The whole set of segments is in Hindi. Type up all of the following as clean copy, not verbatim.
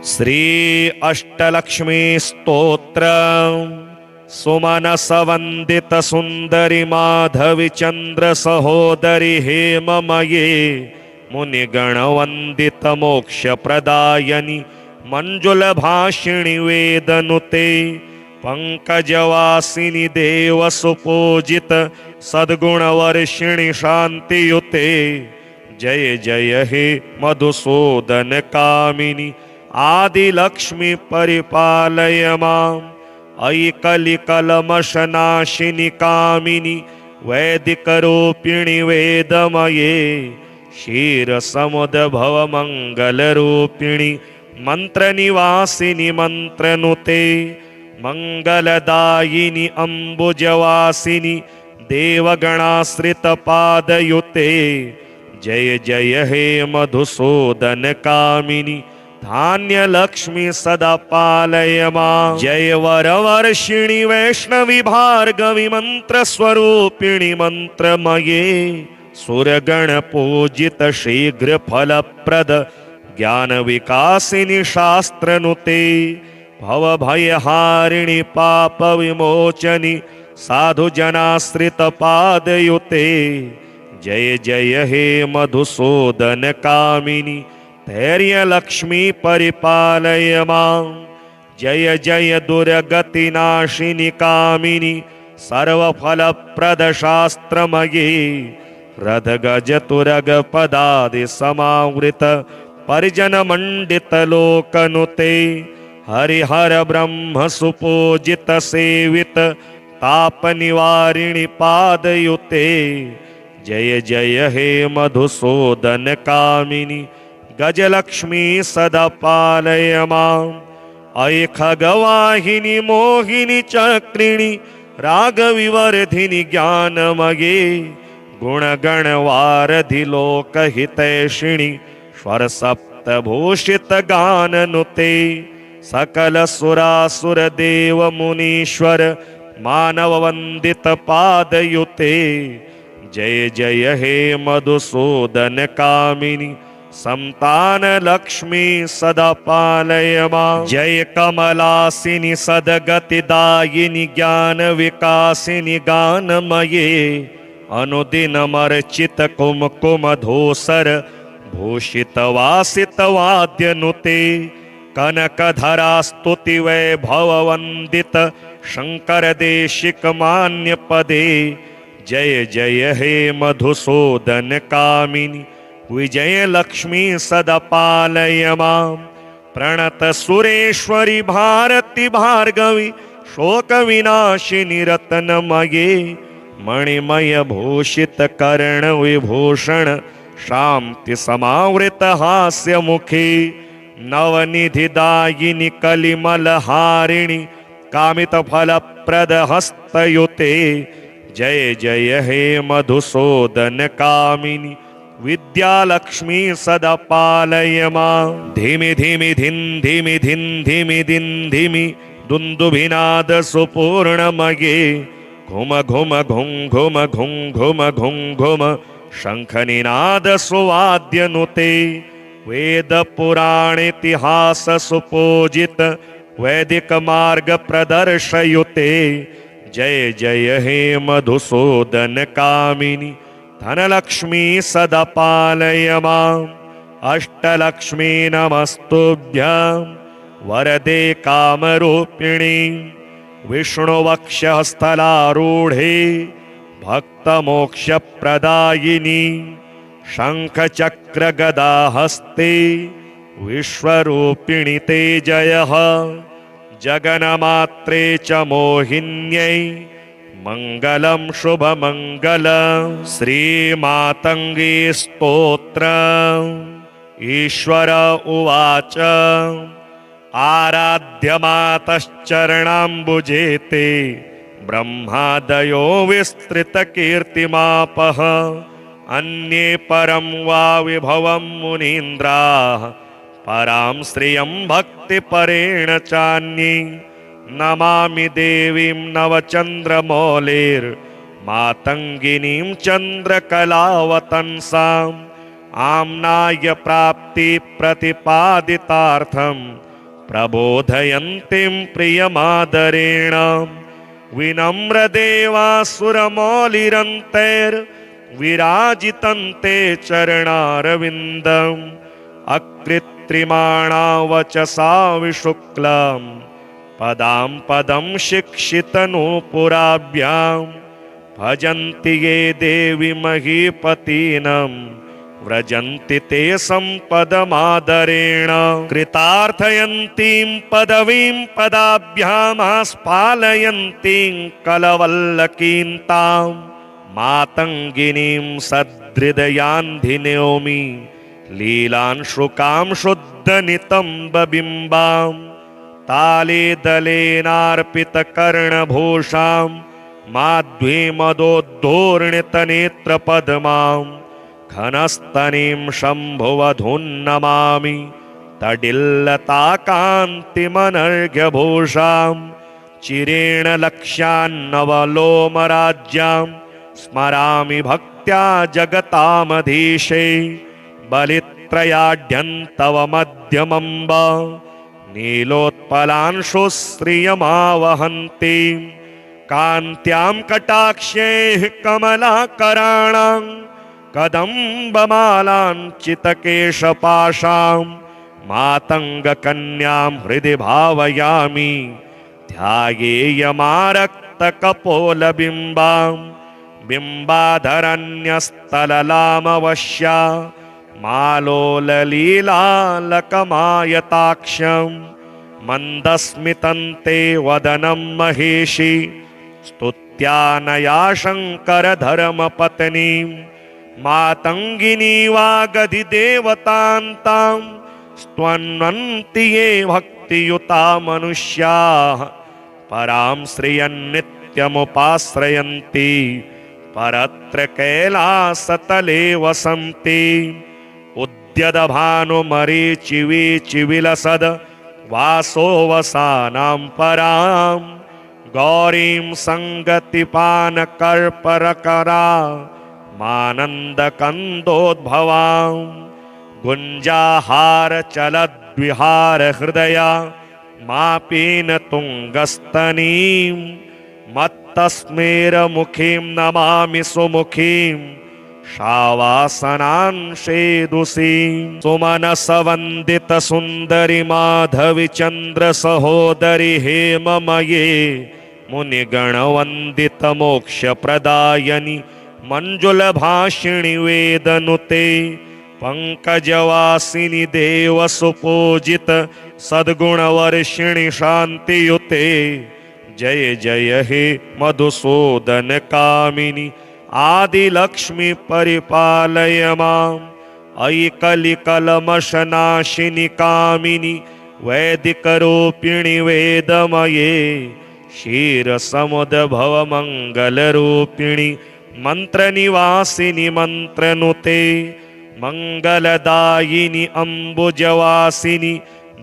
श्री अष्टलक्ष्मी स्तोत्र सुमनस वंदित सुंदरी माधवी चंद्र सहोदरी हेममये मुनिगण वंदित मोक्ष प्रदायनी मंजुल भाषिणी वेदनुते पंकजवासिनी देव सुपूजित सद्गुण वर्षिणी शांतियुते जय जय हे मधुसूदन कामिनी आदिलक्ष्मी परिपालय माम् ऐकलिकलमशनाशिनि कामिनि वैदिकरूपिणि वेदमये क्षीरसमुद्भवमङ्गलरूपिणि मन्त्रनिवासिनि मन्त्रनुते मङ्गलदायिनि अम्बुजवासिनि देवगणाश्रितपादयुते जय जय हे मधुसूदन कामिनि धान्यलक्ष्मी सदा पालय माम् जय वरवर्षिणि वैष्णवी भार्गवी मन्त्रस्वरूपिणि मन्त्रमये सुरगण पूजित शीघ्र फलप्रद ज्ञानविकासिनि शास्त्रनुते भवभयहारिणि पापविमोचनि साधुजनाश्रितपादयुते जय जय हे मधुसूदन कामिनि धैर्यलक्ष्मी परिपालय माम् जय जय दुर्गतिनाशिनि कामिनि सर्वफलप्रदशास्त्रमये रथगजतुरगपदादि समावृत परिजनमण्डितलोकनुते हरिहर ब्रह्म सुपूजित सेवित तापनिवारिणि पादयुते जय जय हे मधुसूदन कामिनि गजलक्ष्मी सदा पालय माम् ऐखगवाहिनि मोहिनि चक्रिणि रागविवर्धिनि ज्ञानमये गुणगणवारधि लोकहितैषिणि स्वरसप्तभूषित गाननुते सकल सुरासुर देव मुनीश्वर मानव वंदित पादयुते जय जय हे मधुसूदन कामिनि संतान लक्ष्मी सदा पालय माम् जय कमलासिनि सद्गतिदायिनि ज्ञान विकासिनि गानमये अनुदिनमर्चित कुमकुम धूसर भूषित वासित वाद्यनुते कनकधरा स्तुति वैभव वंदित शंकर देशिक मान्य पदे जय जय हे मधुसूदन कामिनि विजय लक्ष्मी सदा पालय माम् प्रणत सुरेश्वरी भारती भार्गवी शोक विनाशिनी रत्नमये मणिमय भूषित कर्ण विभूषण शांति समावृत हास्य मुखी नवनिधिदायिनि कलिमलहारिणि कामित फलप्रद हस्तयुते जय जय हे मधुसूदन कामिनि विद्यालक्ष्मी सदा पालय माम् धीमि धीमि धिन् धीमि धिन् धीमि दिन् धीमि दुन्दुभिनाद सुपूर्णमये घुम घुम घुं घुम घुं घुम घुं घुम शंखनिनाद सुवाद्यनुते वेद पुराण इतिहास सुपूजित वैदिक मार्ग प्रदर्शयुते जय जय हे मधुसूदन कामिनि धनलक्ष्मी सदा पालय माम् अष्टलक्ष्मी नमस्तुभ्यां वरदे कामरूपिणी विष्णुवक्षस्थलारूढे भक्तमोक्षप्रदायिनी शङ्खचक्रगदाहस्ते विश्वरूपिणि ते जयः जगन्मात्रे च मोहिन्यै मङ्गलं शुभमङ्गलं श्रीमातङ्गी स्तोत्र ईश्वर उवाच आराध्यमातश्चरणाम्बुजे ते ब्रह्मादयो विस्तृतकीर्तिमापः अन्ये परं वा विभवं मुनीन्द्राः परां श्रियं भक्तिपरेण चान्ये नमामि देवीं नवचन्द्रमौलेर्मातङ्गिनीं चन्द्रकलावतंसाम् आम्नाय प्राप्ति प्रतिपादितार्थं प्रबोधयन्तीं प्रियमादरेण विनम्रदेवासुरमौलिरन्तैर्विराजितन्ते चरणारविन्दम् अकृत्रिमाणा वचसा विशुक्लं पदां पदं शिक्षितनूपुराभ्यां भजन्ति ये देवी महीपतीनं व्रजन्ति ते सम्पदमादरेण कृतार्थयन्तीं पदवीं पदाभ्यामास्पालयन्तीं कलवल्लकीं तां मातङ्गिनीं सदृदयान्धिनोमि लीलांशुकां शुद्धनितम्बबिम्बां ताले दलेनार्पितकर्णभूषां माध्वीमदोद्धूर्णितनेत्रपद्मां घनस्तनीं शम्भुवधून्नमामि तडिल्लताकान्तिमनर्घ्यभूषां चिरेण लक्ष्यान्नवलोमराज्यां स्मरामि भक्त्या जगतामधीशे बलित्रयाढ्यन्तव मध्यमम्ब नीलोत्पलांशुश्रियमावहन्तीं कान्त्यां कटाक्षैः कमलाकराणां कदम्बमालाञ्चितकेशपाशां मातङ्गकन्यां हृदि भावयामि ध्यायेयमारक्तकपोलबिम्बां बिम्बाधरन्यस्तललामवश्या मालोललीलालकमायताक्षं मन्दस्मितं ते वदनं महेशि स्तुत्यानया शङ्करधर्मपत्नीं मातङ्गिनी वागधिदेवतान्तां स्तवन्ति ये भक्तियुता मनुष्याः परां श्रियन्नित्यमुपाश्रयन्ति परत्र कैलासतले वसन्ति उद्यदभानुमरीचिवीचिविलसद् वासोवसानां परां गौरीं सङ्गतिपानकर्परकरा मानन्दकन्दोद्भवां गुञ्जाहारचलद्विहारहृदया मापीनतुङ्गस्तनीं मत्तस्मेरमुखीं नमामि सुमुखीं शावासनांशेदुषीं सुमनसवन्दितसुन्दरि माधविचन्द्रसहोदरि हेममये मुनिगणवन्दितमोक्षप्रदायनि मञ्जुलभाषिणि वेदनुते पंकजवासिनि देवसुपूजित सद्गुणवर्षिणि शान्तियुते जय जय हे मधुसूदन कामिनि आदिलक्ष्मी परिपालय माम् अयि कलिकलमशनाशिनि कामिनि वैदिकरूपिणि वेदमये क्षीरसमुद्भवमङ्गलरूपिणि मन्त्रनिवासिनि मन्त्रनुते मंगलदायिनि अम्बुजवासिनि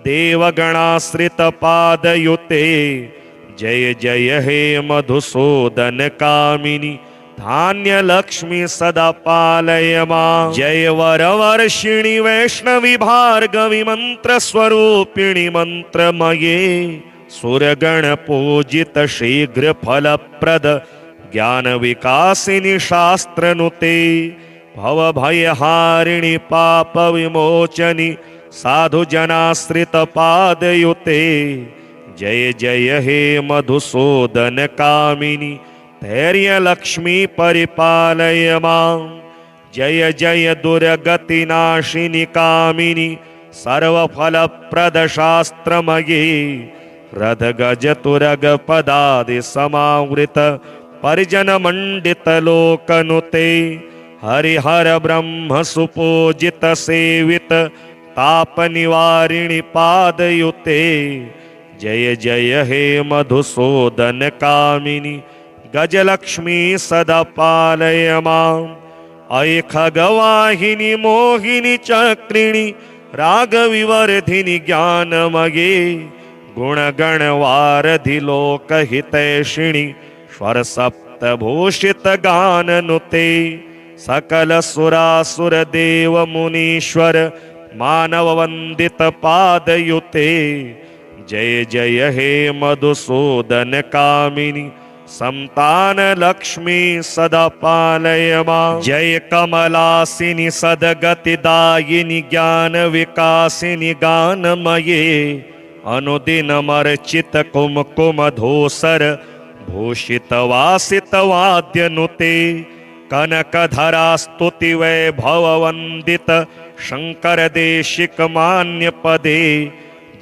देवगणाश्रितपादयुते जय जय हे मधुसूदन कामिनि धान्यलक्ष्मी सदा पालय माम् जय वरवर्षिणि वैष्णवि भार्गवि मन्त्रस्वरूपिणि मन्त्रमये सुरगणपूजित शीघ्रफलप्रद ज्ञानविकासिनि शास्त्रनुते भवभयहारिणि पापविमोचनि साधुजनाश्रितपादयुते जय जय हे मधुसूदन कामिनि धैर्यलक्ष्मी परिपालय माम् जय जय दुर्गतिनाशिनि कामिनि सर्वफलप्रदशास्त्रमये रथगजतुरगपदादिसमावृत परिजनमण्डितलोकनुते हरिहर ब्रह्म सुपूजित सेवित तापनिवारिणि पादयुते जय जय हे मधुसूदन कामिनि गजलक्ष्मी सदा पालय माम् अयि खगवाहिनि मोहिनि चक्रिणि रागविवर्धिनि ज्ञानमये गुणगणवारधि लोकहितैषिणि स्वरसप्तभूषित गाननुते सकल सुरासुर देव मुनीश्वर मानव वंदित पादयुते जय जय हे मधुसूदन कामिनी संतान लक्ष्मी सदा पालय मां। जय कमलासिनी सद्गतिदायिनी ज्ञान विकासिनी गानमये अनुदिनमर्चित कुमकुम धूसर भूषित वासित वाद्यनुते कनकधरा स्तुति वैभव वंदित शंकर देशिक मान्य पदे।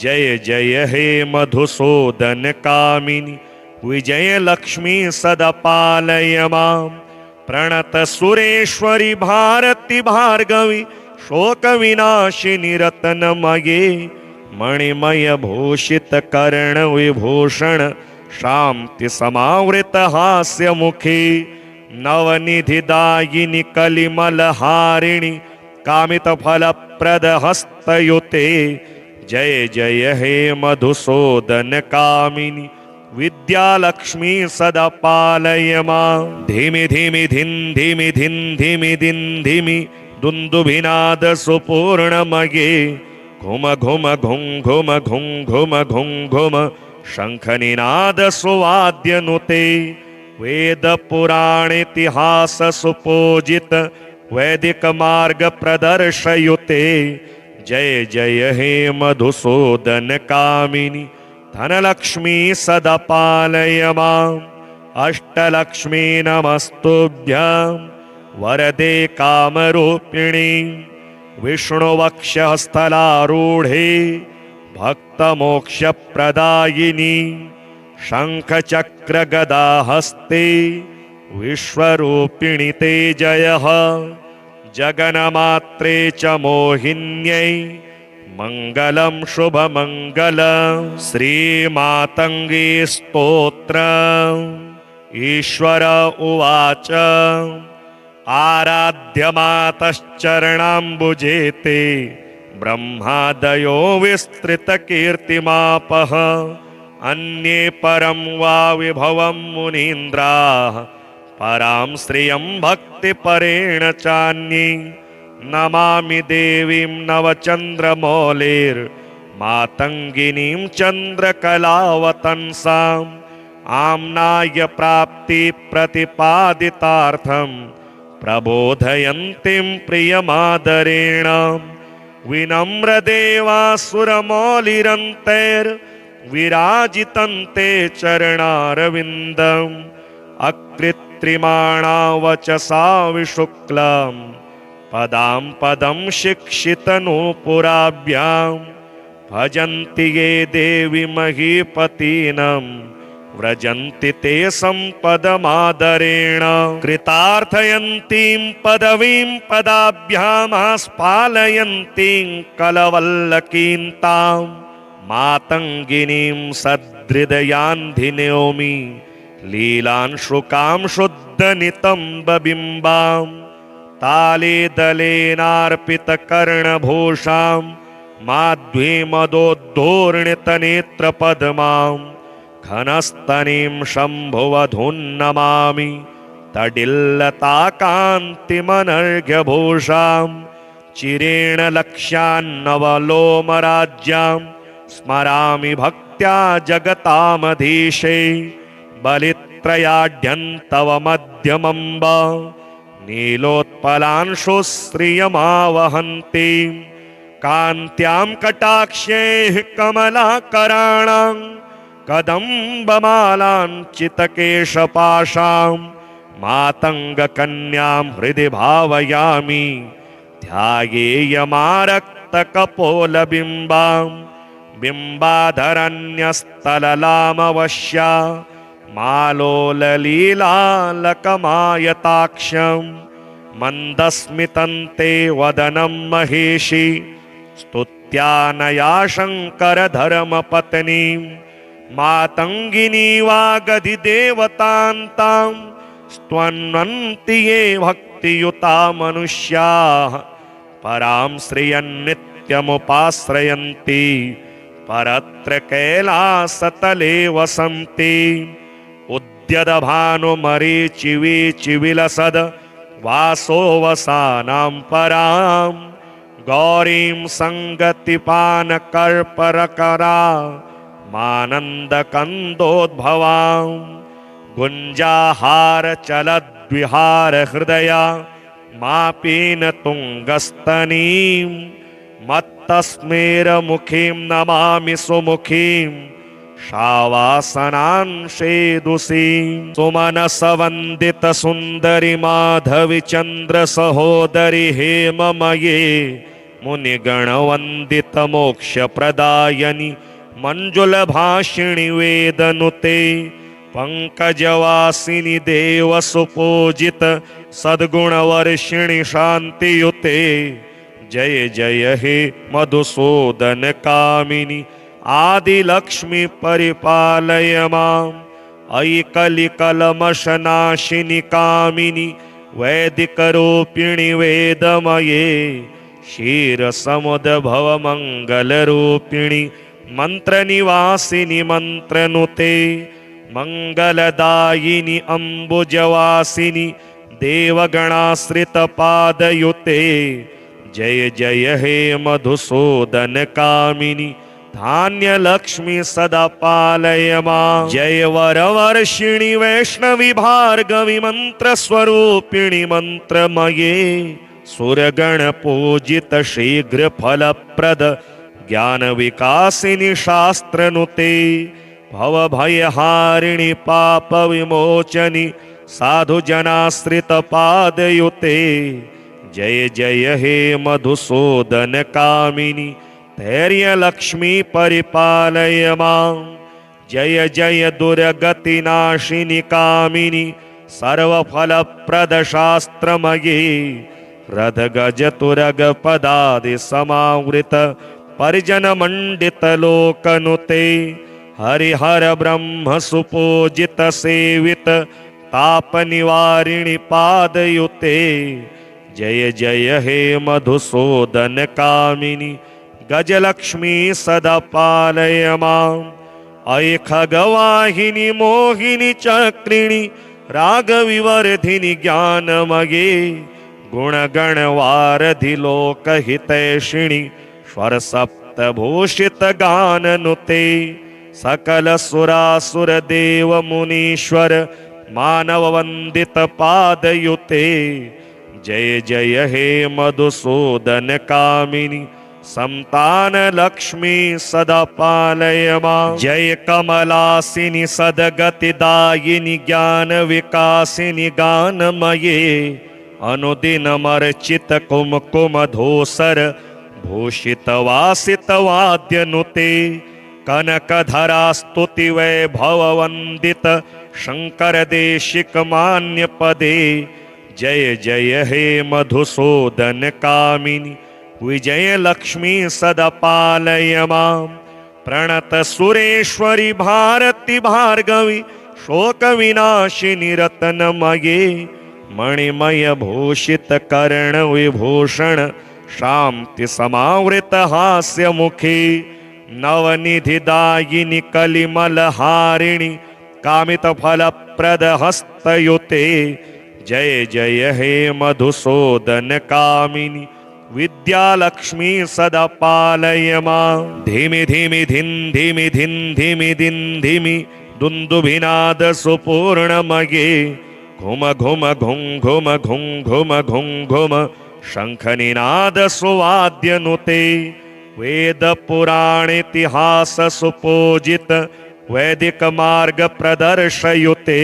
जय जय हे मधुसूदन कामिनी विजय लक्ष्मी सदा पालय मां। प्रणत सुरेश्वरी भारती भार्गवी शोक विनाशिनी रत्नमये मणिमय भूषित कर्ण विभूषण शांति समावृत हास्य मुखी नवनिधिदायिनी कलिमल हारिणी कामित फल प्रद हस्तयुते। जय जय हे मधुसूदन कामिनी विद्यालक्ष्मी सदा पालय मां। धीमि धीमि धिन धीमि धिन धीमि दिन धीमि दुन्दुभिनाद सुपूर्णमये घुम घुम घुं घुम घुं घुम घुं घुम शंखनिनाद सुवाद्यनुते वेद पुराण इतिहास सुपूजित वैदिक मार्ग प्रदर्शयुते। जय जय हे मधुसूदन कामिनी धनलक्ष्मी सदा पालय मां। अष्टलक्ष्मी नमस्तुभ्यां वरदे कामरूपिणी विष्णुवक्षस्थलारूढे भक्तमोक्षप्रदायिनी शङ्खचक्रगदाहस्ते विश्वरूपिणि ते जयः। जगन्मात्रे च मोहिन्यै मङ्गलं शुभमङ्गलं। श्रीमातङ्गी स्तोत्रम् ईश्वर उवाच आराध्यमातश्चरणाम्बुजे ते ब्रह्मादयो विस्तृतकीर्तिमापः अन्ये परं वा विभवं मुनीन्द्राः परां श्रियं भक्तिपरेण चान्ये। नमामि देवीं नवचन्द्रमौलेर्मातङ्गिनीं चन्द्रकलावतंसाम् आम्नाय प्राप्ति प्रतिपादितार्थं प्रबोधयन्तीं प्रियमादरेण। विनम्रदेवासुरमौलिरन्तैर्विराजितन्ते चरणारविन्दम् अकृत्रिमाणा वचसा विशुक्लं पदां पदं शिक्षितनूपुराभ्यां भजन्ति ये देवी महीपतीनं व्रजन्ति ते सम्पदमादरेण। कृतार्थयन्तीं पदवीं पदाभ्यामास्पालयन्तीं कलवल्लकीं तां मातङ्गिनीं सदृदयान्धिनोमि लीलांशुकां शुद्धनितम्बबिम्बां ताले दलेनार्पितकर्णभूषां माध्वीमदोद्धूर्णितनेत्रपद्मां घनस्तनीं शम्भुवधून्नमामि तडिल्लताकान्तिमनर्घ्यभूषां चिरेण लक्ष्यान्नवलोमराज्यां स्मरामि भक्त्या जगतामधीशे। बलित्रयाढ्यन्तव मध्यमम्ब नीलोत्पलांशुश्रियमावहन्तीं कान्त्यां कटाक्षैः कमलाकराणां कदम्बमालाञ्चितकेशपाशां मातङ्गकन्यां हृदि भावयामि ध्यायेयमारक्तकपोलबिम्बां बिम्बाधरन्यस्तललामवश्या मालोललीलालकमायताक्षं मन्दस्मितं ते वदनं महेशि स्तुत्यानया शङ्करधर्मपत्नीं मातङ्गिनी वागधिदेवतान्तां स्तवन्ति ये भक्तियुता मनुष्याः परां श्रियन्नित्यमुपाश्रयन्ति परत्र कैलासतले वसन्ति। उद्यदभानुमरीचिवीचिविलसद् वासोवसानां परां गौरीं सङ्गतिपानकर्परकरा मानन्दकन्दोद्भवां गुञ्जाहारचलद्विहार हृदया मापीन तुङ्गस्तनीं मत्तस्मेरमुखीं नमामि सुमुखीं शावासनांशेदुषीं सुमनसवन्दित सुन्दरि माधवि चन्द्र सहोदरि हेममये मुनिगणवन्दित मोक्षप्रदायनि मञ्जुलभाषिणि वेदनुते पंकजवासिनी देवसुपूजित सद्गुणवर्षिणि शान्तियुते जय जय हे मधुसूदन कामिनि आदिलक्ष्मी परिपालय माम् अयि कलिकलमशनाशिनि कामिनि वैदिकरूपिणि वेदमये क्षीरसमुद्भवमङ्गलरूपिणि मन्त्रनिवासिनि मन्त्रनुते मंगलदायिनी अम्बुजवासिनी देवगणाश्रितपादयुते जय जय हे मधुसूदन कामिनि धान्यलक्ष्मी सदा पालय माम् जय वरवर्षिणि वैष्णवी भार्गवी मन्त्रस्वरूपिणि मन्त्रमये सुरगणपूजित शीघ्रफलप्रद ज्ञानविकासिनि शास्त्रनुते भवभयहारिणि पापविमोचनि साधुजनाश्रितपादयुते जय जय हे मधुसूदन कामिनि धैर्यलक्ष्मी परिपालय माम् जय जय दुर्गतिनाशिनि कामिनि सर्वफलप्रदशास्त्रमये रथगजतुरगपदादि समावृत परिजनमण्डितलोकनुते हरिहर ब्रह्म सुपूजित सेवित ताप निवारिणि पादयुते जय जय हे मधुसूदन कामिनि गजलक्ष्मी सदा पालय माम् अयि खगवाहिनि मोहिनि चक्रिणि रागविवर्धिनि ज्ञानमये गुणगणवारधि लोकहितैषिणि स्वरसप्तभूषित गाननुते सकल सुरासुर देव मुनीश्वर मानव वंदित पादयुते जय जय हे मधुसूदन कामिनि संतान लक्ष्मी सदा पालय माम् जय कमलासिनि सद्गतिदायिनि ज्ञान विकासिनि गानमये अनुदिनमर्चित कुमकुम धूसर भूषित वासित वाद्यनुते कनकधरा स्तुति वैभव वंदित शंकर देशिक मान्य पदे जय जय हे मधुसूदन कामिनि विजय लक्ष्मी सदा पालय माम् प्रणत सुरेश्वरी भारती भार्गवी शोक विनाशिनी रत्नमये मणिमय भूषित कर्ण विभूषण शांति समावृत हास्य मुखी नवनिधिदायिनि कलिमलहारिणि कामित फलप्रद हस्तयुते जय जय हे मधुसूदन कामिनि विद्यालक्ष्मी सदा पालय माम् धीमि धीमि धिन धीमि धिन धीमि दिन धीमि दुन्दुभिनाद सुपूर्णमये घुम घुम घुं घुम घुं घुम घुं घुम शंखनिनाद सुवाद्यनुते वेद पुराण इतिहास सुपूजित वैदिक मार्ग प्रदर्शयुते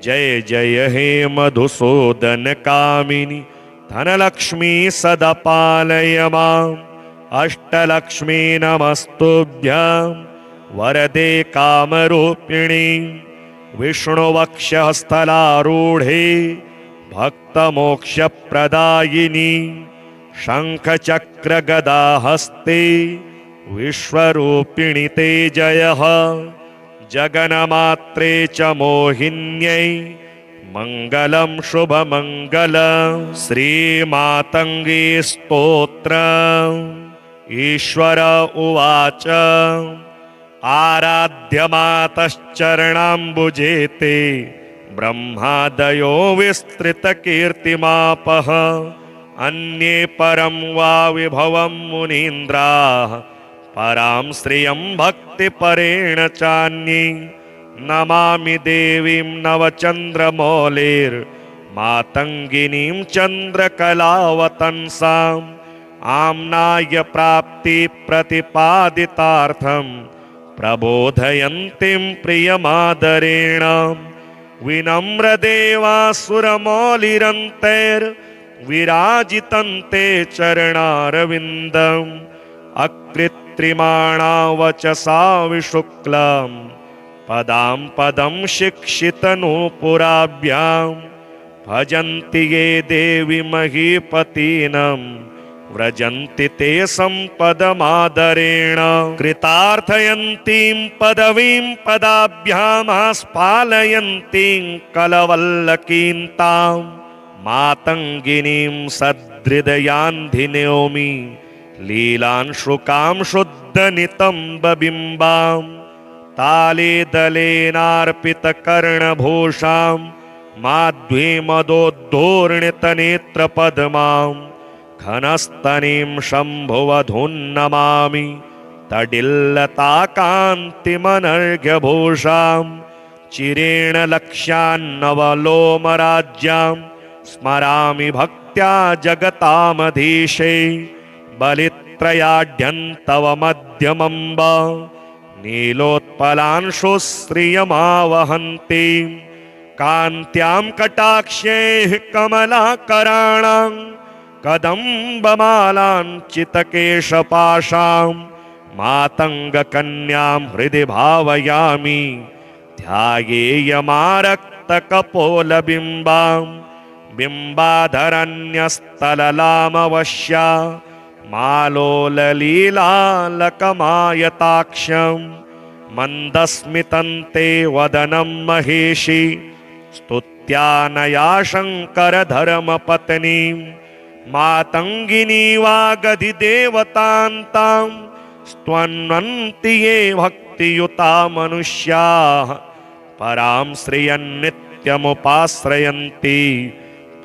जय जय हे मधुसूदन कामिनि धनलक्ष्मी सदा पालय माम् अष्टलक्ष्मी नमस्तुभ्यं वरदे कामरूपिणी विष्णुवक्षस्थलारूढे भक्तमोक्षप्रदायिनी शङ्खचक्रगदाहस्ते विश्वरूपिणि ते जयः जगन्मात्रे च मोहिन्यै मङ्गलं शुभमङ्गलं श्रीमातङ्गी स्तोत्रम् ईश्वर उवाच आराध्यमातश्चरणाम्बुजे ते ब्रह्मादयो विस्तृतकीर्तिमापः अन्ये परं वा विभवं मुनीन्द्राः परां श्रियं भक्तिपरेण चान्ये नमामि देवीं नवचन्द्रमौलेर्मातङ्गिनीं चन्द्रकलावतंसाम् आम्नाय प्राप्तिप्रतिपादितार्थं प्रबोधयन्तीं प्रियमादरेण विनम्रदेवासुरमौलिरन्तैर्विराजितं ते चरणारविन्दम् अकृत्रिमाणा वचसा विशुक्लं पदां पदं शिक्षितनूपुराभ्यां भजन्ति ये देवी महीपतीनं व्रजन्ति ते सम्पदमादरेण कृतार्थयन्तीं पदवीं पदाभ्यामास्पालयन्तीं कलवल्लकीं तां मातङ्गिनीं सदृदयान्धिनोमि लीलांशुकां शुद्धनितम्बबिम्बां ताले दलेनार्पितकर्णभूषां माध्वीमदोद्धोर्णितनेत्रपद्मां घनस्तनीं शम्भुवधून्नमामि तडिल्लताकान्तिमनर्घ्यभूषां चिरेण लक्ष्यान्नवलोमराज्यां स्मरामि भक्त्या जगतामधीशे बलित्रयाढ्यन्तव मध्यमम्ब नीलोत्पलांशुश्रियमावहन्ति कान्त्यां कटाक्षैः कमलाकराणां कदम्बमालाञ्चितकेशपाशां मातङ्गकन्यां हृदि भावयामि ध्यायेयमारक्तकपोलबिम्बां बिम्बाधरन्यस्तललामवश्या मालोललीलालकमायताक्षं मन्दस्मितं ते वदनं महेशि स्तुत्यानया शङ्करधर्मपत्नीं मातङ्गिनी वागधिदेवतान्तां स्तुवन्ति ये भक्तियुता मनुष्याः परां श्रियन्नित्यमुपाश्रयन्ति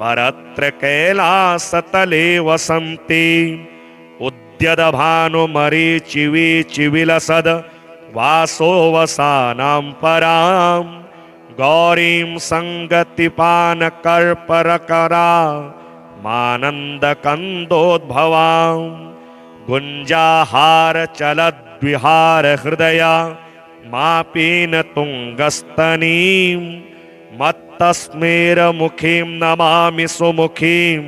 परत्र कैलासतले वसन्ति उद्यदभानुमरीचिवीचिविलसद् वासोवसानां परां गौरीं सङ्गतिपानकर्परकरा मानन्दकन्दोद्भवां गुञ्जाहारचलद्विहारहृदया मापीनतुङ्गस्तनीं मत्तस्मेरमुखीं नमामि सुमुखीं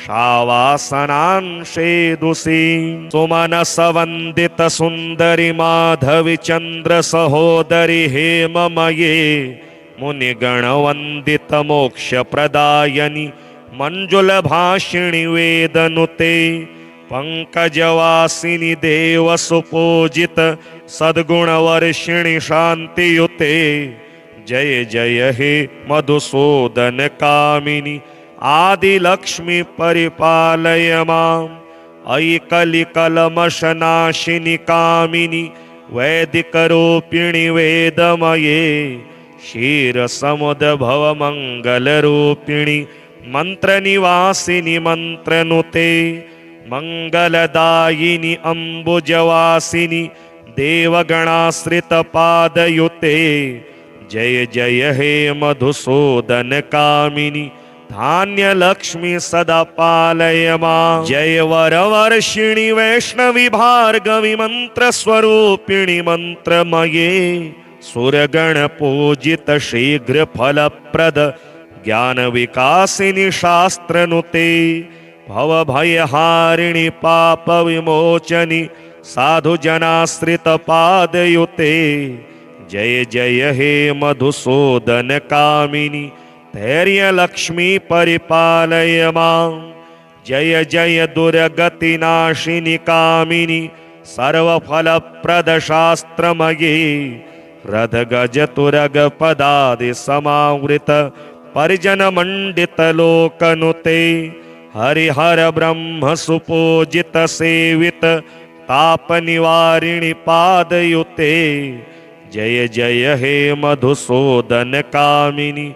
शावासनांशेदुषीं सुमनसवन्दितसुन्दरि माधवि चन्द्रसहोदरि हेममये मुनिगणवन्दितमोक्षप्रदायनि मञ्जुलभाषिणि वेदनुते पंकजवासिनि देवसुपूजित सद्गुणवर्षिणि शान्तियुते जय जय हे मधुसूदन कामिनि आदिलक्ष्मी परिपालय माम् अयि कलिकलमशनाशिनि कामिनि वैदिकरूपिणि वेदमये क्षीरसमुद्भवमङ्गलरूपिणि मन्त्रनिवासिनि मन्त्रनुते मङ्गलदायिनि अम्बुजवासिनि देवगणाश्रितपादयुते जय जय हे मधुसूदन कामिनि धान्यलक्ष्मी सदा पालय माम् जय वरवर्षिणि वैष्णवि भार्गवि मन्त्रस्वरूपिणि मन्त्रमये सुरगणपूजित शीघ्रफलप्रद ज्ञानविकासिनि शास्त्रनुते भवभयहारिणि पापविमोचनि साधुजनाश्रितपादयुते जय जय हे मधुसूदन कामिनि धैर्यलक्ष्मी परिपालय माम् जय जय दुर्गतिनाशिनि कामिनि सर्वफलप्रदशास्त्रमये रथगजतुरगपदादिसमावृत परिजनमण्डितलोकनुते हरिहर ब्रह्म सुपूजित सेवित तापनिवारिणि पादयुते जय जय हे मधुसूदन कामिनि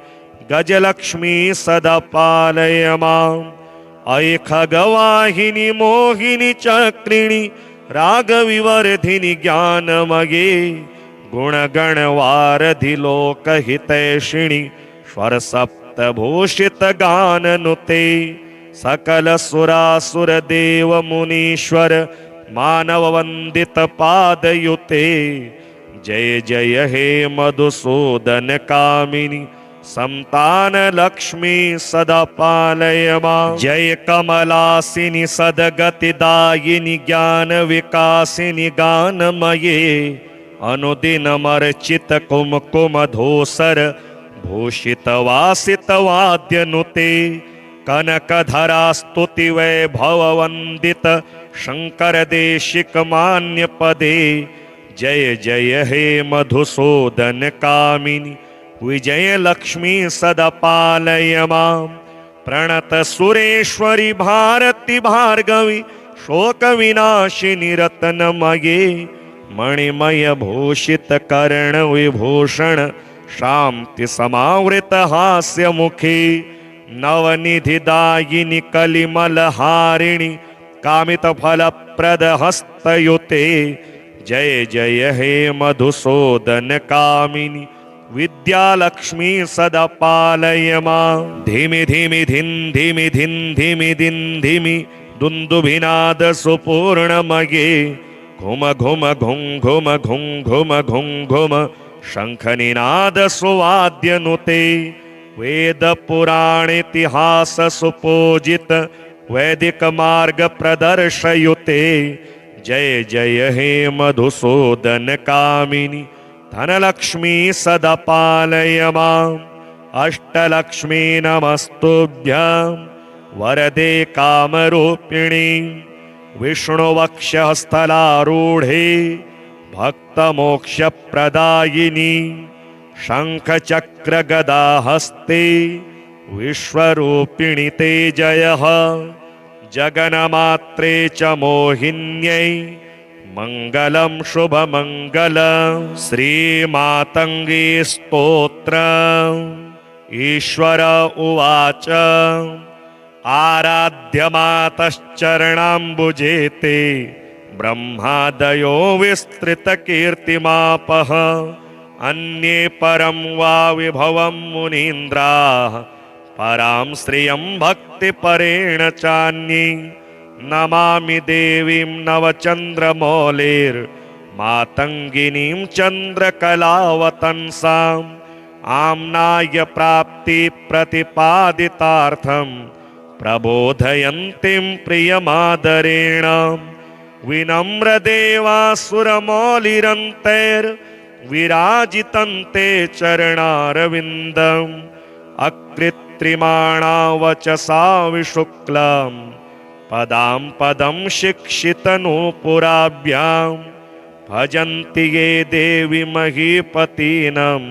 गजलक्ष्मी सदा पालय माम् अयि खगवाहिनि मोहिनि चक्रिणि रागविवर्धिनि ज्ञानमये गुणगणवारधि लोकहितैषिणि स्वरसप्तभूषितगाननुते सकलसुरासुरदेवमुनीश्वर मानववन्दितपादयुते जय जय हे मधुसूदन कामिनि संतानलक्ष्मी सदा पालय मां। जय कमलासिनि सद्गतिदायिनि ज्ञानविकासिनि गानमये अनुदिनमर्चित कुमकुमधूसर भूषितवासितवाद्यनुते कनकधरा स्तुति वैभववन्दित शङ्करदेशिक मान्यपदे जय जय हे मधुसूदन कामिनि विजय लक्ष्मी सदा पालय मां। प्रणत सुरेश्वरि भारति भार्गवी शोकविनाशिनि रत्नमये मणिमय भूषित कर्ण विभूषण शांति समावृत हास्य मुखी नवनिधिदायिनि कलिमलहारिणि कामित फलप्रद हस्तयुते जय जय हे मधुसूदन कामिनि विद्यालक्ष्मी सदा पालय मां। धिमि धिमि धिन धिमि धिन धिमि दिन धिमि दुन्दुभिनाद सुपूर्णमये घुम घुम घुं घुम घुं घुम घुं घुम शंखनिनाद सुवाद्यनुते वेद पुराण इतिहास सुपूजित वैदिक मार्ग प्रदर्शयुते जय जय हे मधुसूदन कामिनि धनलक्ष्मी सदा पालय मां। अष्टलक्ष्मी नमस्तुभ्यं वरदे कामरूपिणी विष्णुवक्षस्थलारूढे भक्तमोक्षप्रदायिनी शङ्खचक्रगदाहस्ते विश्वरूपिणि ते जयः जगन्मात्रे च मोहिन्यै मङ्गलं शुभमङ्गलं। श्रीमातङ्गी स्तोत्रम् ईश्वर उवाच आराध्यमातश्चरणाम्बुजे ते ब्रह्मादयो विस्तृतकीर्तिमापः अन्ये परं वा विभवं मुनीन्द्राः परां श्रियं भक्तिपरेण चान्ये नमामि देवीं नवचन्द्रमौलेर्मातङ्गिनीं चन्द्रकलावतंसाम् आम्नाय प्राप्ति प्रतिपादितार्थं प्रबोधयन्तीं प्रियमादरेण विनम्रदेवासुरमौलिरन्तैर्विराजितं चरणारविन्दम् अकृत्रिमाणा वचसा विशुक्लं पदां पदं शिक्षितनूपुराभ्यां भजन्ति ये देवी महीपतीनं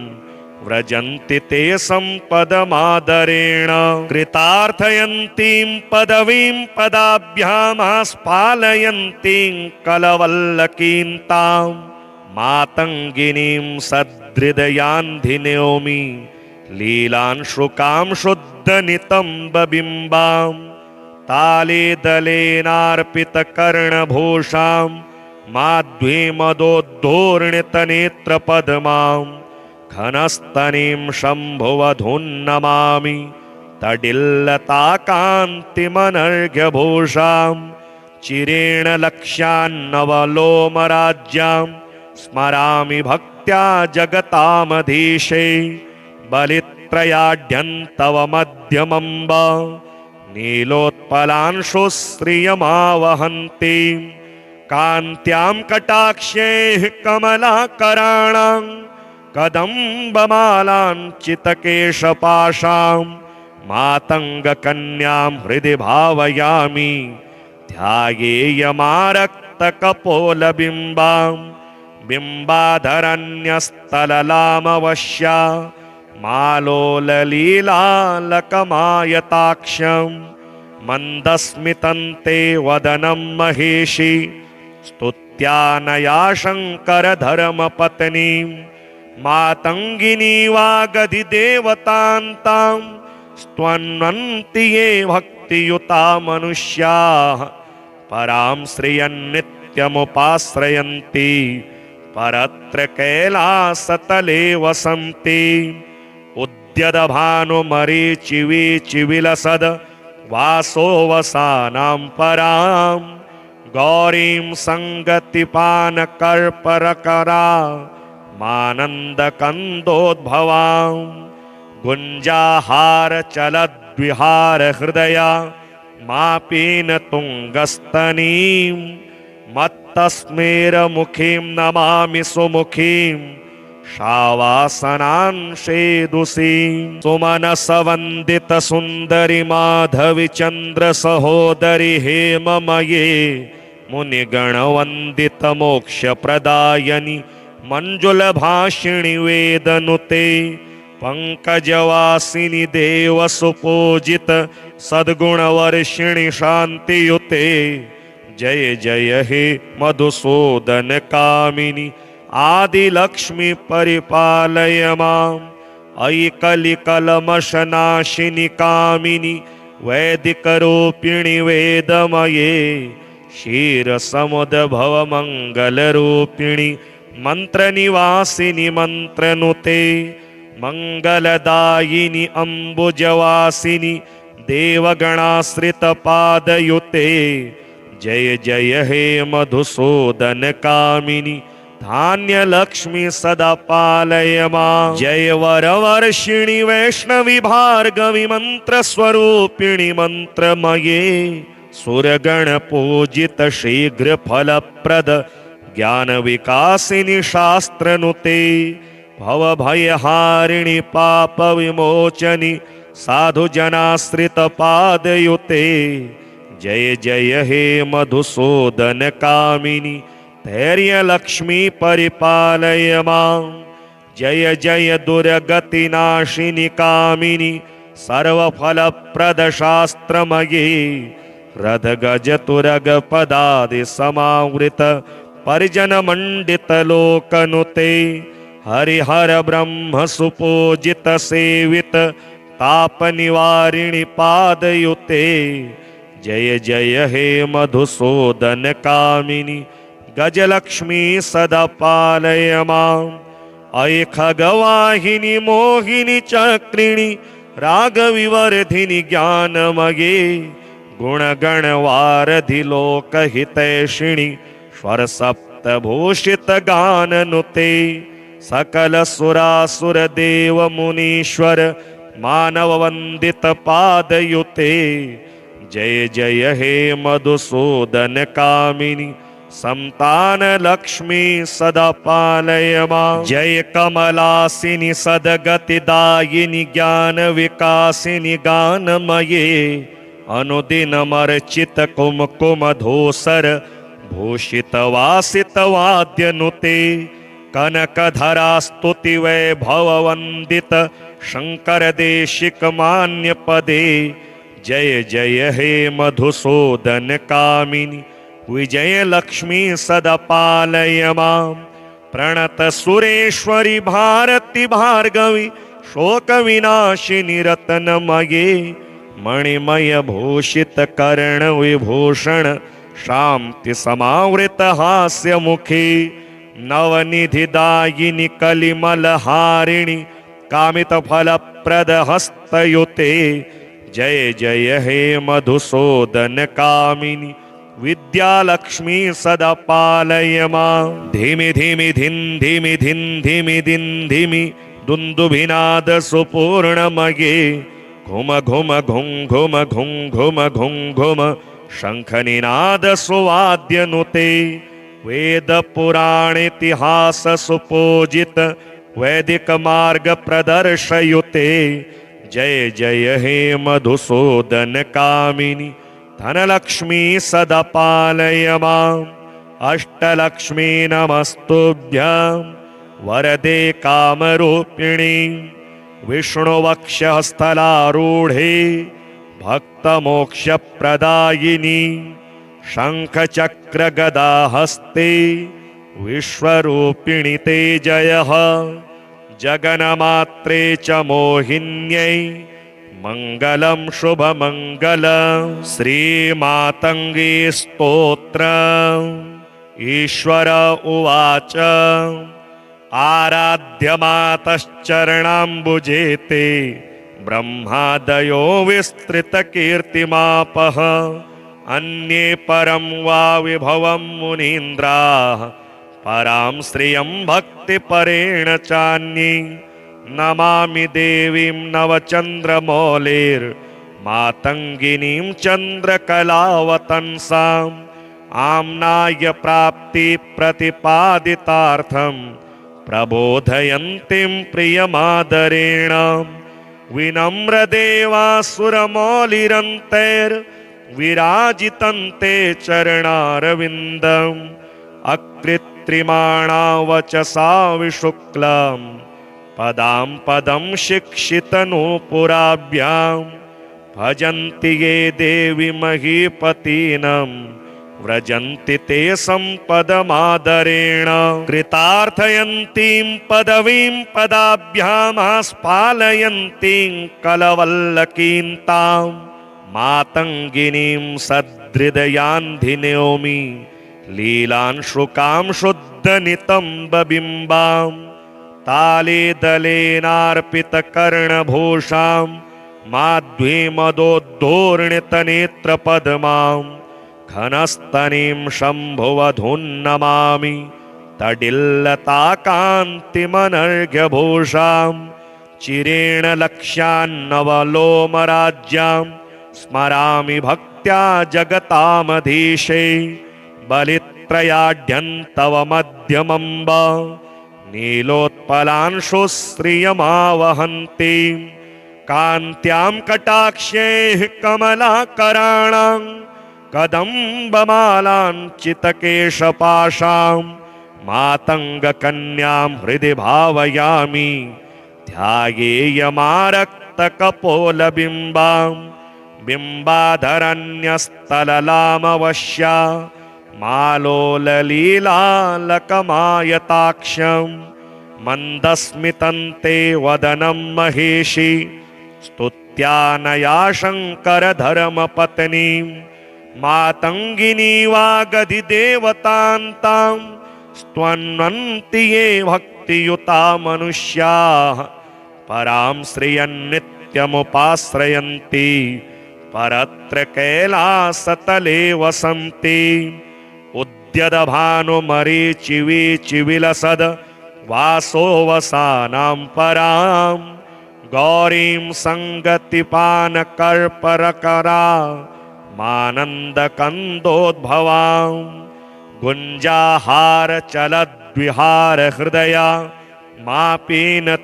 व्रजन्ति ते सम्पदमादरेण कृतार्थयन्तीं पदवीं पदाभ्यामास्पालयन्तीं कलवल्लकीं तां मातङ्गिनीं सद्हृदयान्धिनोमि लीलांशुकां शुद्धनितम्बबिम्बां ताले दलेनार्पितकर्णभूषां माध्वीमदोद्धोर्णितनेत्रपद्मां घनस्तनीं शम्भुवधून्नमामि तडिल्लताकान्तिमनर्घ्यभूषां चिरेण लक्ष्यान्नवलोमराज्यां स्मरामि भक्त्या जगतामधीशे बलित्रयाढ्यन्तव मध्यमम्ब नीलोत्पलांशुश्रियमावहन्ति कान्त्यां कटाक्षैः कमलाकराणां कदम्बमालाञ्चितकेशपाशां मातङ्गकन्यां हृदि भावयामि ध्यायेयमारक्तकपोलबिम्बां बिम्बाधरन्यस्तललामवश्या मालोललीलालकमायताक्षं मन्दस्मितं ते वदनं महेशि स्तुत्यानया शङ्करधर्मपत्नीं मातङ्गिनी वागधिदेवतान्तां स्तुवन्ति ये भक्तियुता मनुष्याः परां श्रियन्नित्यं नित्यमुपाश्रयन्ति परत्र कैलासतले वसन्ति उद्यदभानुमरीचिवीचिविलसद् वासो वसानां परां गौरीं सङ्गतिपानकर्परकरा मानन्दकन्दोद्भवां गुञ्जाहारचलद्विहारहृदया मापीनतुङ्गस्तनीं मत्तस्मेरमुखीं नमामि सुमुखीं शावासनांशेदुषीं सुमनसवन्दितसुन्दरि माधवि चन्द्रसहोदरि हेममये मुनिगणवन्दितमोक्षप्रदायनि मञ्जुलभाषिणि वेदनुते पंकजवासिनि देवसुपूजित सद्गुणवर्षिणि शान्तियुते जय जय हे मधुसूदन कामिनि आदिलक्ष्मी परिपालय माम् अयि कलिकलमशनाशिनि कामिनि वैदिकरूपिणि वेदमये क्षीरसमुद्भवमङ्गलरूपिणि मन्त्रनिवासिनि मन्त्रनुते मंगलदायिनि अम्बुजवासिनि देवगणाश्रितपादयुते जय जय हे मधुसूदन कामिनि धान्यलक्ष्मी सदा पालय माम् जय वरवर्षिणि वैष्णवि भार्गवि मन्त्रस्वरूपिणि मन्त्रमये सुरगणपूजित शीघ्रफलप्रद ज्ञानविकासिनि शास्त्रनुते भवभयहारिणि पापविमोचनि साधुजनाश्रितपादयुते जय जय हे मधुसूदन कामिनि धैर्यलक्ष्मी परिपालय माम् जय जय दुर्गतिनाशिनि कामिनि सर्वफलप्रदशास्त्रमये रथगजतुरगपदादिसमावृत परिजनमण्डितलोकनुते हरिहर ब्रह्म सुपूजित सेवित तापनिवारिणि पादयुते जय जय हे मधुसूदन कामिनि गजलक्ष्मी सदा पालय माम् अयि खगवाहिनि मोहिनि चक्रिणि रागविवर्धिनि ज्ञानमये गुणगणवारधि लोकहितैषिणि स्वरसप्तभूषित गाननुते सकल सुरासुर देव मुनीश्वर मानव वंदित पादयुते जय जय हे मधुसूदन कामिनि संतान लक्ष्मी सदा पालय माम् जय कमलासिनि सद्गतिदायिनि ज्ञान विकासिनि गानमये अनुदिनमर्चित कुमकुमधूसर भूषित वासित वाद्यनुते कनकधरा स्तुति वैभव वंदित शंकर देशिक मान्य पदे जय जय हे मधुसूदन कामिनि विजय लक्ष्मी सदा पालय माम् प्रणत सुरेश्वरि भारती भार्गवी शोक विनाशिनि रत्नमये मणिमय भूषित कर्ण विभूषण शांति समावृत हास्य मुखी नवनिधिदायिनि कलिमलहारिणि कामित फलप्रद हस्तयुते जय जय हे मधुसूदन कामिनि विद्यालक्ष्मी सदा पालय माम् धीमि धीमि धिन धीमि धिन धीमि दिन धीमि दुन्दुभिनाद सुपूर्णमये घुम घुम घुं घुम घुं घुम घुं घुम शंखनिनाद सुवाद्यनुते वेद पुराण इतिहास सुपूजित वैदिक मार्ग प्रदर्शयुते जय जय हे मधुसूदन कामिनि धनलक्ष्मी सदा पालय माम् अष्टलक्ष्मी नमस्तुभ्यं वरदे कामरूपिणी विष्णुवक्षस्थलारूढे भक्तमोक्षप्रदायिनी शङ्खचक्रगदाहस्ते विश्वरूपिणि ते जयः जगन्मात्रे च मोहिन्यै मङ्गलं शुभमङ्गलं श्रीमातङ्गी स्तोत्रम् ईश्वर उवाच आराध्यमातश्चरणाम्बुजे ते ब्रह्मादयो विस्तृतकीर्तिमापः अन्ये परं वा विभवं मुनीन्द्राः परां श्रियं भक्तिपरेण चान्ये नमामि देवीं नवचन्द्रमौलेर्मातङ्गिनीं चन्द्रकलावतंसाम् आम्नाय प्राप्ति प्रतिपादितार्थं प्रबोधयन्तीं प्रियमादरेण विनम्रदेवासुरमौलिरन्तैर्विराजितं ते चरणारविन्दम् अकृत्रिमाणा वचसा विशुक्लं पदां पदं शिक्षितनूपुराभ्यां भजन्ति ये देवी महीपतीनं व्रजन्ति ते सम्पदमादरेण कृतार्थयन्तीं पदवीं पदाभ्यामास्पालयन्तीं कलवल्लकीं तां मातङ्गिनीं सदृदयान्धिनोमि लीलांशुकां शुद्धनितम्बबिम्बां ताले दलेनार्पितकर्णभूषां माध्वीमदोद्धोर्णितनेत्रपद्मां घनस्तनीं शम्भुवधून्नमामि तडिल्लताकान्तिमनर्घ्यभूषां चिरेण लक्ष्यान्नवलोमराज्यां स्मरामि भक्त्या जगतामधीशे बलित्रयाढ्यन्तव मध्यमम्ब नीलोत्पलांशुश्रियमावहन्तीं कान्त्यां कटाक्षैः कमलाकराणां कदम्बमालाञ्चितकेशपाशां मातङ्गकन्यां हृदि भावयामि ध्यायेयमारक्तकपोलबिम्बां बिम्बाधरन्यस्तललामवश्या मालोललीलालकमायताक्षं मन्दस्मितं ते वदनं महेशि स्तुत्यानया शङ्करधर्मपत्नीं मातङ्गिनी वागधिदेवतान्तां स्तवन्ति ये भक्तियुता मनुष्याः परां श्रियन्नित्यमुपाश्रयन्ति परत्र कैलासतले वसन्ति उद्यदभानुमरीचिवीचिविलसद् वासोवसानां परां गौरीं सङ्गतिपानकर्परकरा मानन्दकन्दोद्भवां गुञ्जाहारचलद्विहारहृदया मापीनतुङ्गस्तनीं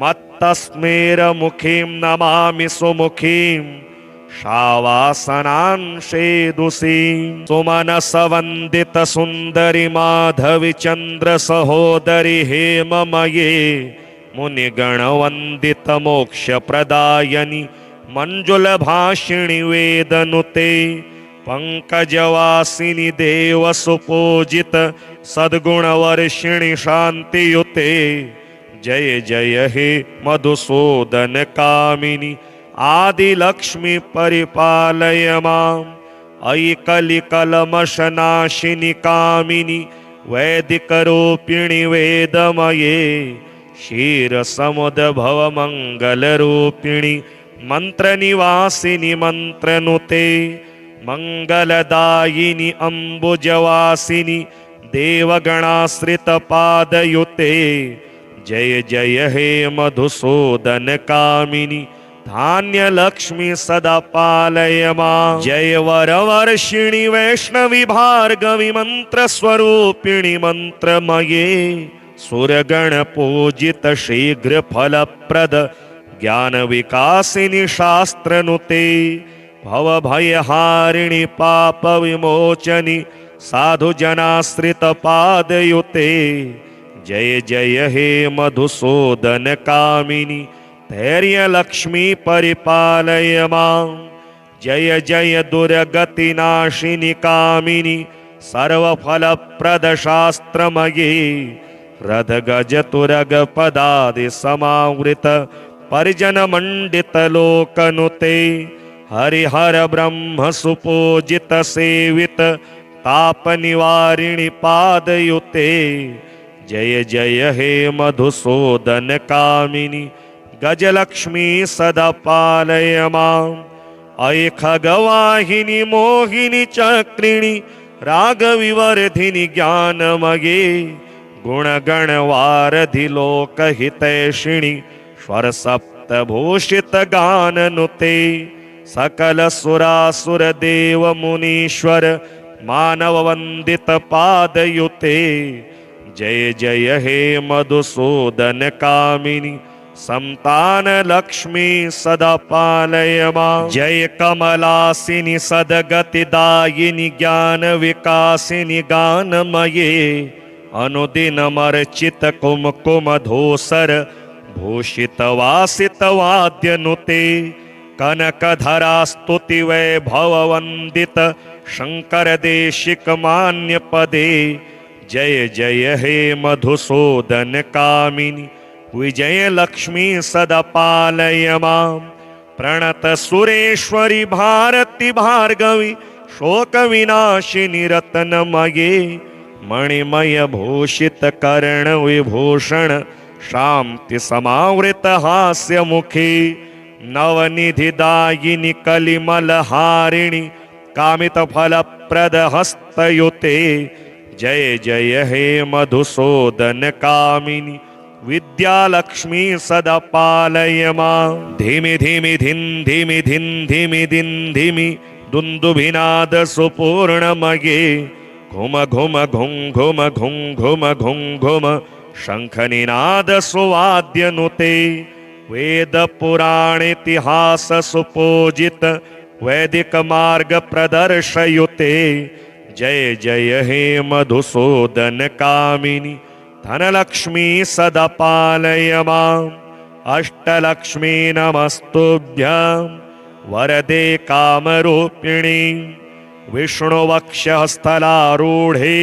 मत्तस्मेरमुखीं नमामि सुमुखीं शावासनांशेदुषीं सुमनसवन्दितसुन्दरि माधवि चन्द्रसहोदरि हेममये मुनिगणवन्दितमोक्षप्रदायनि मञ्जुलभाषिणि वेदनुते पंकजवासिनि देवसुपूजित सद्गुणवर्षिणि शान्तियुते जय जय हे मधुसूदन कामिनि आदिलक्ष्मी परिपालय माम् अयि कलिकलमशनाशिनि कामिनि वैदिकरूपिणि वेदमये क्षीरसमुद्भवमङ्गलरूपिणि मन्त्रनिवासिनि मन्त्रनुते मंगलदायिनि अम्बुजवासिनि देवगणाश्रितपादयुते जय जय हे मधुसूदन कामिनि धान्यलक्ष्मी सदा पालय माम् जय वरवर्षिणि वैष्णवि भार्गवि मन्त्रस्वरूपिणि मन्त्रमये सुरगणपूजित शीघ्रफलप्रद ज्ञानविकासिनि शास्त्रनुते भवभयहारिणि पापविमोचनि साधुजनाश्रितपादयुते जय जय हे मधुसूदन कामिनि धैर्यलक्ष्मी परिपालय माम् जय जय दुर्गतिनाशिनि कामिनि सर्वफलप्रदशास्त्रमये रथगजतुरगपदादिसमावृत परिजनमण्डितलोकनुते हरिहर ब्रह्म सुपूजित सेवित ताप निवारिणी पादयुते जय जय हे मधुसूदन कामिनी गजलक्ष्मी सदा पालय मां अये खगवाहिनी मोहिनी चक्रिणी रागविवर्धिनी ज्ञानमये गुणगणवारधि लोकहितैषिणी स्वर सप्तभूषित गाननुते सकल सुरासुर देव मुनीश्वर मानव वंदित पादयुते जय जय हे मधुसूदन कामिनी संतान लक्ष्मी सदा पालय मां जय कमलासिनी सदगतिदायिनी ज्ञान विकासिनी गानमये अनुदिनमर्चित कुमकुम धूसर भूषित वासित वाद्यनुते कनकधरा स्तुति वैभव वंदित शंकर देशिक मान्य पदे जय जय हे मधुसूदन कामिनी विजय लक्ष्मी सदा पालय मां प्रणत सुरेश्वरी भारती भार्गवी शोक विनाशिनी रत्नमये मणिमय भूषित कर्ण विभूषण शांति समावृत हास्य मुखी नवनिधिदायिनी कलिमल हारिणी कामित फल प्रद हस्तयुते जय जय हे मधुसूदन कामिनी विद्यालक्ष्मी सदा पालय मां धीमि धीमि धिन धीमि धिन धीमि दिन धीमि दुन्दुभिनाद सुपूर्णमये घुम घुम घुं घुम घुं घुम घुं घुम शंखनिनाद सुवाद्यनुते वेद पुराण इतिहास सुपूजित वैदिक मार्ग प्रदर्शयुते जय जय हे मधुसूदन कामिनी धनलक्ष्मी सदा पालय मां अष्टलक्ष्मी नमस्तुभ्यं वरदे कामरूपिणी विष्णुवक्षस्थलारूढे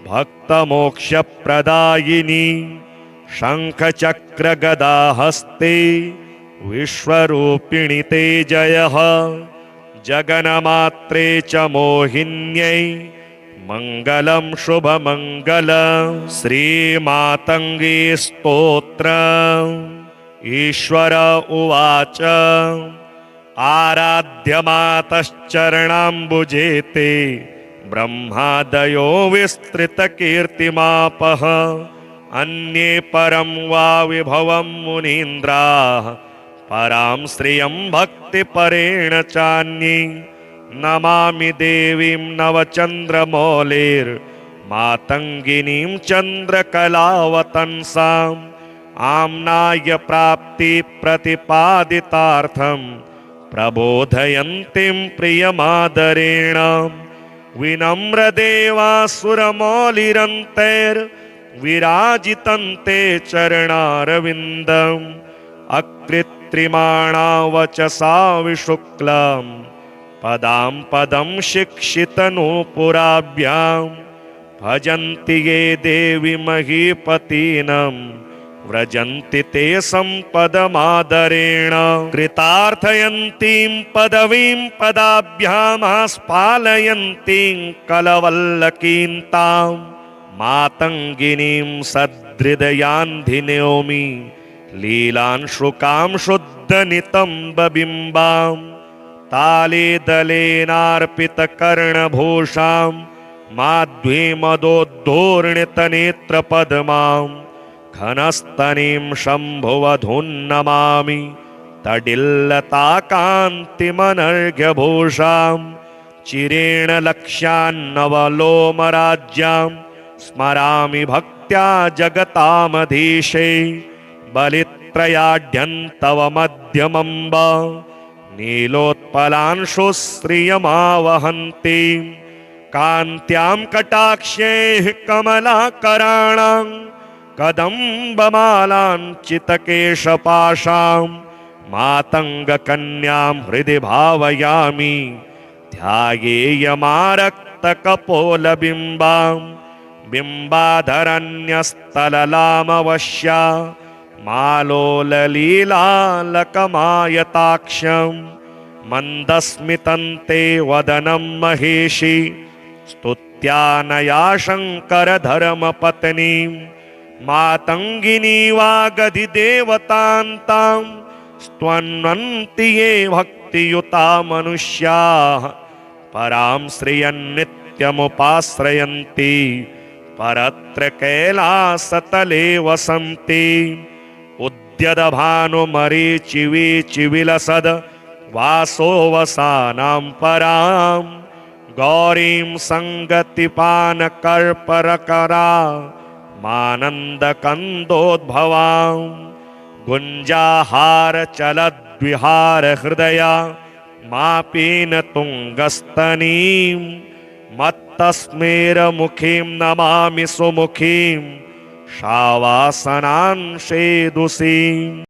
भक्तमोक्षप्रदायिनी शङ्खचक्रगदाहस्ते विश्वरूपिणि ते जयः जगन्मात्रे च मोहिन्यै मङ्गलं शुभमङ्गलं श्रीमातङ्गी स्तोत्रम् ईश्वर उवाच आराध्यमातश्चरणाम्बुजे ते ब्रह्मादयो विस्तृतकीर्तिमापः अन्ये परं वा विभवं मुनीन्द्राः परां श्रियं भक्तिपरेण चान्ये नमामि देवीं नवचन्द्रमौलेर्मातङ्गिनीं चन्द्रकलावतंसाम् आम्नाय प्राप्ति प्रतिपादितार्थं प्रबोधयन्तीं प्रियमादरेण विनम्रदेवासुरमौलिरन्तैर्विराजितं ते चरणारविन्दम् अकृत्रिमाणा वचसा विशुक्लं पदां पदं शिक्षितनूपुराभ्यां भजन्ति ये देवी महीपतीनं व्रजन्ति ते सम्पदमादरेण कृतार्थयन्तीं पदवीं पदाभ्याम् स्पालयन्तीं कलवल्लकीं तां मातङ्गिनीं सदृदयान्धिनोमि लीलांशुकां शुद्धनितम्बबिम्बां ताले दलेनार्पितकर्णभूषां माध्वीमदोद्धूर्णितनेत्रपद्मां घनस्तनीं शम्भुवधून्नमामि तडिल्लताकान्तिमनर्घ्यभूषां चिरेण लक्ष्यान्नवलोमराज्यां स्मरामि भक्त्या जगतामधीशे बलित्रयाढ्यन्तव मध्यमम्ब नीलोत्पलांशुश्रियमावहन्तीं कान्त्यां कटाक्षैः कमलाकराणां कदम्बमालाञ्चितकेशपाशां मातङ्गकन्यां हृदि भावयामि ध्यायेयमारक्तकपोलबिम्बां बिम्बाधरन्यस्तललामवश्या मालोललीलालकमायताक्षं मन्दस्मितन्ते वदनं महेशी स्तुत्यानया शङ्करधर्मपत्नीं मातङ्गिनी वागधिदेवतान्तां स्तवन्ति ये भक्तियुता मनुष्याः परां श्रियन्नित्यमुपाश्रयन्ति परत्र कैलासतले वसन्ति उद्यदभानुमरीचिविलसद् वासोऽवसानां परां गौरीं सङ्गतिपानकर्परकरा मानन्दकन्दोद्भवां गुञ्जाहारचलद्विहारहृदया मापीनतुङ्गस्तनीं मत्तस्मेरमुखीं नमामि सुमुखीं शावासनांशेदुषीम्।